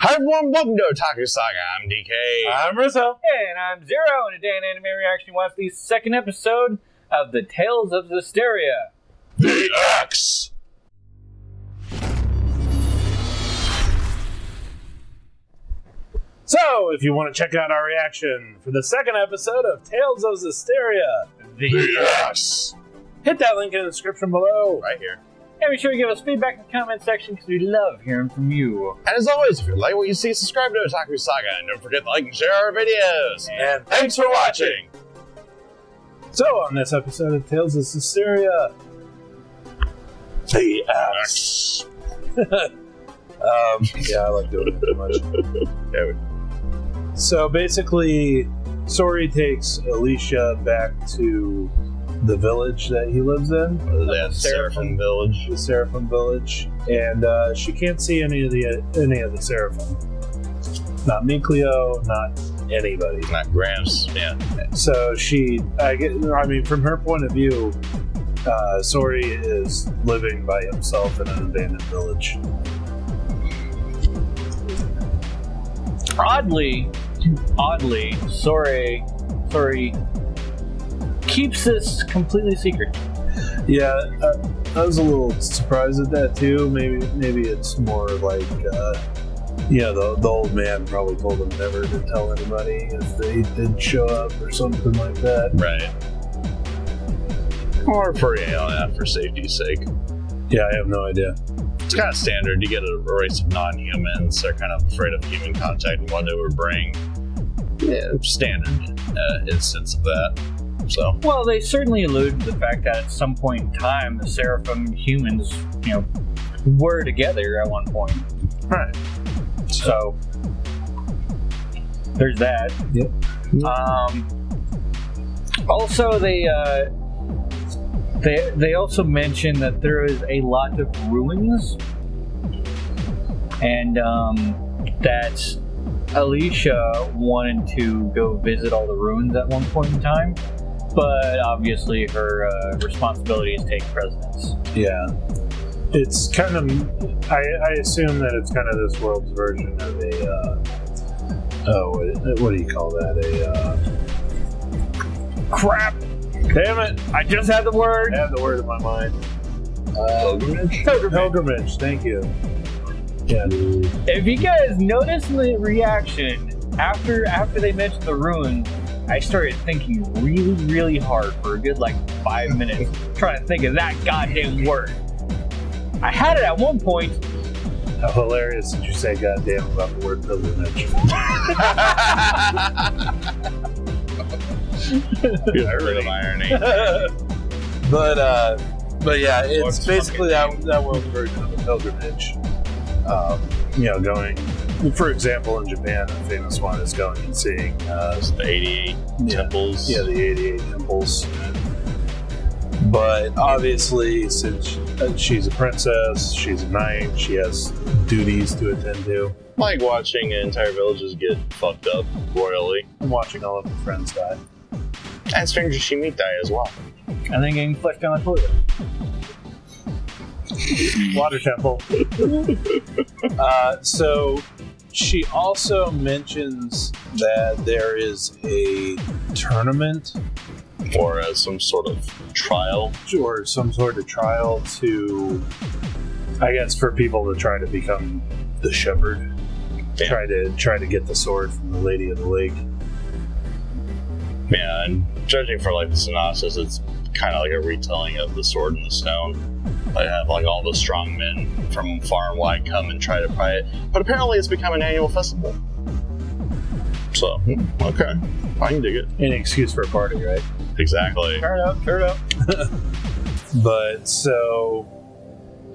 Hi everyone, welcome to Otaku Saga. I'm DK. I'm Rizzo. And I'm Zero, and today in Anime Reaction, watch the second episode of the Tales of Zestiria. The X! So, if you want to check out our reaction for the second episode of Tales of Zestiria, The X! hit that link in the description below. Right here. And be sure to give us feedback in the comment section because we love hearing from you. And as always, if you like what you see, subscribe to Otaku Saga and don't forget to like and share our videos. And Thanks for watching! so, on this episode of Tales of Zestiria, The X. Yeah, I like doing it too much. So basically, Sorey takes Alicia back to the village that he lives in. The Seraphim Village. The Seraphim Village. And she can't see any of the Seraphim. Not Mikleo, not anybody. Not Gramps, yeah. So from her point of view, Sorey is living by himself in an abandoned village. Oddly, Sorey keeps this completely secret. Yeah, I was a little surprised at that too. Maybe it's more like, the old man probably told him never to tell anybody if they did show up or something like that. Right. Or for safety's sake. Yeah, I have no idea. It's kind of standard. You get a race of non-humans. They're kind of afraid of human contact and what it would bring. Yeah, standard instance of that. So. Well, they certainly allude to the fact that at some point in time, the Seraphim humans, were together at one point. Right. So there's that. Yep. Also, they also mention that there is a lot of ruins, and that Alicia wanted to go visit all the ruins at one point in time, but obviously her responsibilities take precedence. Yeah. It's kind of, I assume that it's kind of this world's version of what do you call that? Crap! Damn it! I just had the word! I have the word in my mind. Pilgrimage? Pilgrimage, thank you. Yeah. If you guys notice in the reaction, after they mentioned the ruins, I started thinking really, really hard for a good 5 minutes, trying to think of that goddamn word. I had it at one point. How hilarious did you say goddamn about the word pilgrimage? Good bit of irony. But yeah, it's basically that world's version of a pilgrimage. Going, for example, in Japan, the famous one is going and seeing the 88 temples. Yeah, the 88 temples. But obviously, since she's a princess, she's a knight, she has duties to attend to. Like watching entire villages get fucked up royally. And watching all of her friends die. And strangers she meet die as well. And then getting flushed down the toilet. Water temple. So she also mentions that there is a tournament or some sort of trial. Or some sort of trial to, I guess, for people to try to become the shepherd. Yeah. Try to get the sword from the Lady of the Lake. Yeah, and judging for the synopsis, it's kind of like a retelling of the Sword in the Stone. They have all the strong men from far and wide come and try to pry it, but apparently it's become an annual festival. So, okay, I can dig it. An excuse for a party, right? Exactly. Turn up. But so,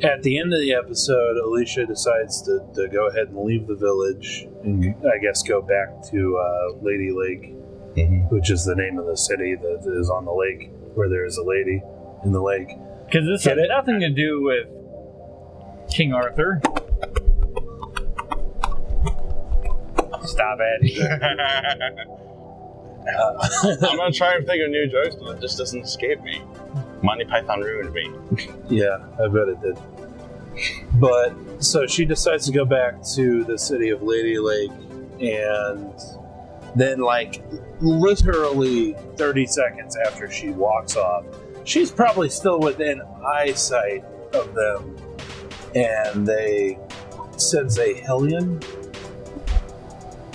at the end of the episode, Alicia decides to go ahead and leave the village and I guess go back to Lady Lake, which is the name of the city that is on the lake, where there is a lady in the lake. Because this had nothing to do with King Arthur. Stop it. I'm gonna try and think of new jokes, but it just doesn't escape me. Monty Python ruined me. Yeah, I bet it did. But so she decides to go back to the city of Lady Lake, and then, like, literally 30 seconds after she walks off, she's probably still within eyesight of them, and they sense a Hellion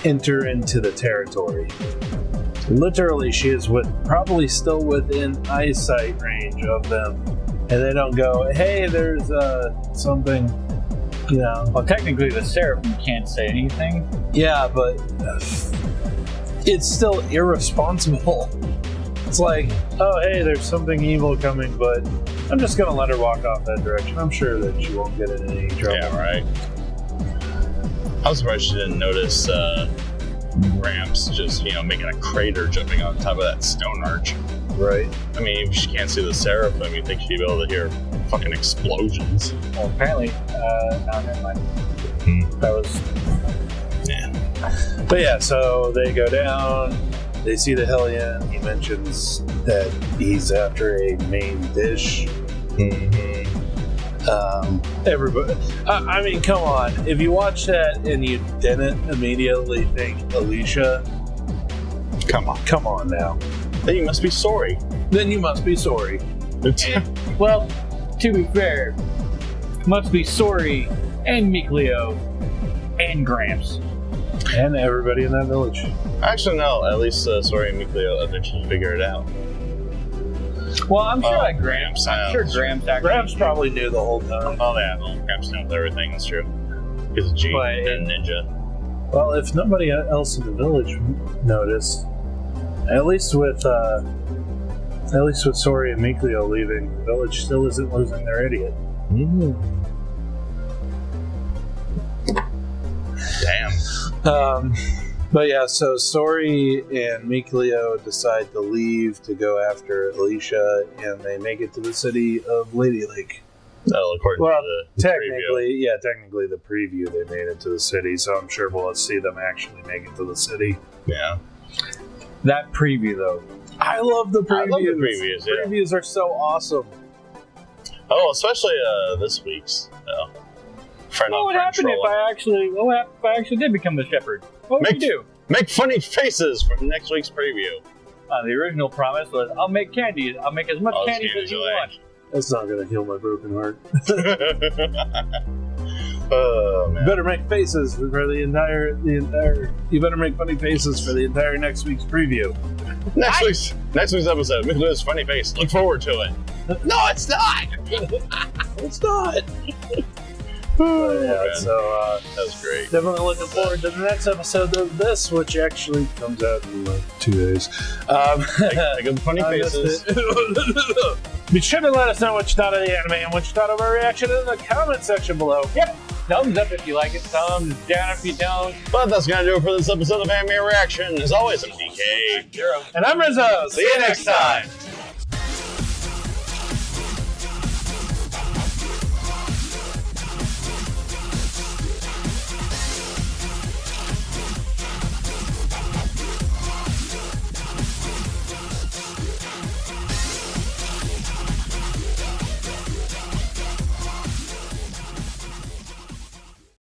enter into the territory. Literally, she is probably still within eyesight range of them, and they don't go, "Hey, there's something," you know. Well, technically, the Seraphim can't say anything. Yeah, but it's still irresponsible. It's like, "Oh, hey, there's something evil coming, but I'm just gonna let her walk off that direction. I'm sure that she won't get in any trouble." Yeah, right. I was surprised she didn't notice Gramps just, making a crater jumping on top of that stone arch. Right. I mean, if she can't see the Seraphim, you'd think she'd be able to hear fucking explosions. Well, apparently, no, never mind. That was... Yeah. But yeah, so they go down, they see the Hellion, he mentions that he's after a main dish. Everybody, I mean, come on. If you watch that and you didn't immediately think Alicia, Come on now. Then you must be sorry. Well, to be fair, must be Sorey and Mikleo and Gramps. And everybody in that village. Actually, no. At least Sorey and Mikleo eventually figure it out. Well, I'm sure Gramps. I'm sure Gramps actually... Gramps probably knew the whole time. Oh, yeah. Well, Gramps knows everything. That's true. He's a G and ninja. Well, if nobody else in the village noticed, at least with Sorey and Mikleo leaving, the village still isn't losing their idiot. Damn. But yeah, so Sorey and Mikleo decide to leave to go after Alicia, and they make it to the city of Lady Lake. Well, according to the technically the preview, they made it to the city, so I'm sure we'll see them actually make it to the city. Yeah. That preview, though. I love the previews. I love the previews, yeah. Previews are so awesome. Oh, especially this week's. What would happen if I actually did become the shepherd? What would you do? Make funny faces for next week's preview. The original promise was, I'll make candies. I'll make as much candies as you want. That's not going to heal my broken heart. Oh, man. You better make faces for the entire. You better make funny faces for the entire next week's preview. Next week's episode, Mikleo's funny face. Look forward to it. No, it's not. It's not. Oh, yeah, so that was great. Definitely looking forward to the next episode of this, which actually comes out in like 2 days. Make funny faces. Be sure to let us know what you thought of the anime and what you thought of our reaction in the comment section below. Yep. Thumbs up if you like it, thumbs down if you don't. But that's going to do it for this episode of Anime Reaction. As always, I'm DK. And I'm Rizzo. See you next time.